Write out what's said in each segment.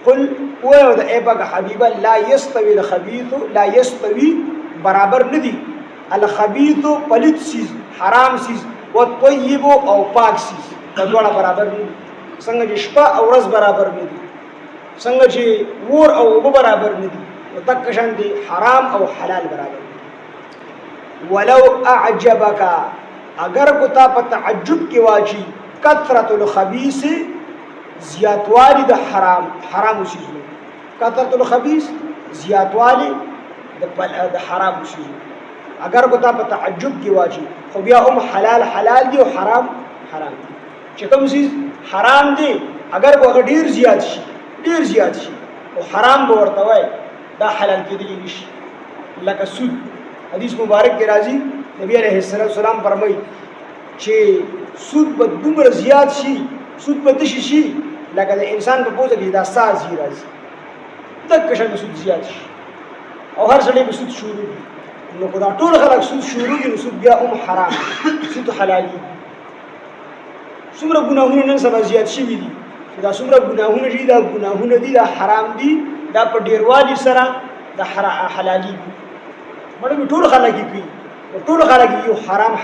قل ويو د ایبا حبیبا لا یستوی الخبیث لا یستوی برابر ندی الخبیث پلیت سیز حرام سیز والطیب او پاک سیز دا دوړه برابر ندی څنګه چې شپه او ورځ برابر ندی څنګه چې ور او اوبه برابر ندي تک شان دي حرام او حلال برابر دي ولو اعجبك اگر کو تا په تعجب کې واچي کثرت الخبيث زیاتوالی د حرام شیزو کثرت الخبيث زیاتوالی د حرام شیزو اگر کو تا په تعجب کې واچي خو بیا هم حلال دي او حرام دي چې کوم شیز حرام دي اگر کو ډیر زیات شي ډیر زیات شي او حرام به ورته وای دا حلال کېدلی نشي لکه سود حدیث مبارک کې راځي نبی عليه السلام فرمایي چې سود به دومره زیات شي سود به دشي شي لکه د انسان په پوزه کې دا ساز یې راځي دغه شان سود زیات شي او هر ځلې به سود شروع دي نو کو دا ټول خلک سود شروع دي نو سود بیا هم حرام سود حلالي څومره ګناهونه نن سبا زیات شي دي دا څومره ګناهونه دي دا ګناهونه دي دا حرام دي دا په ډیروالي سره دا حلالي دي مړ ټول خلک کوي ټول خلک یو حرام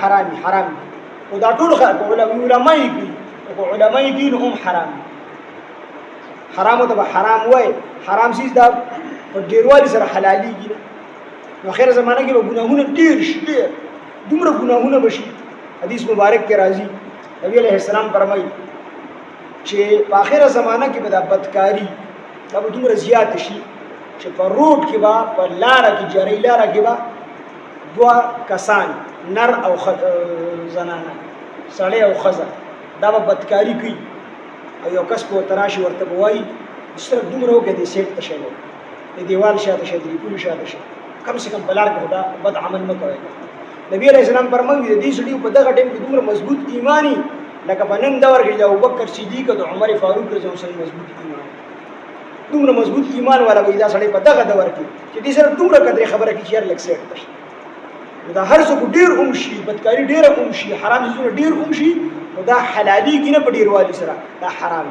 او دا ټول خلک علماء کوي او علماء کوي نو هم حرام ته حرام وای حرام شي دا په ډیروالي سره حلالي دي نو خیر زمانه کې به ګناهونه ډیر شي دومره ګناهونه بشي حدیث مبارک کې راځي نبی علیہ السلام فرمایي چې په اخره زمانہ کې به د بدکاری دا به دومره زیات شي چې په روډ کې به په لاره کې جری لاره کې به دوه کسان نر او زنانه سړی او ښځه دا به بدکاری کوي او یو کس په تراشي ورته وایي صرف دومره وکړه د سیټ ته شنو د دیوال شاته شه د پول شاته شه کم سے کم بلار کې خدا بد عمل نه کوي نبی علیہ السلام فرمایي د دې سړي په دغه ټیم کې دومره مضبوط ایمانی لکه په نن دور کې د ابوبکر صدیق او عمر فاروق رضی الله عنهم مضبوط ایمان دومره مضبوط ایمان والا وي دا سړی په دغه دور کې چې دې سره دومره قدرې خبره کې چیر لک سیټ تشه دا هر څوک ډیر شي بدکاری ډیر شي حرام څه ډیر شي دا حلالي کې نه په ډیروالي سره دا حرام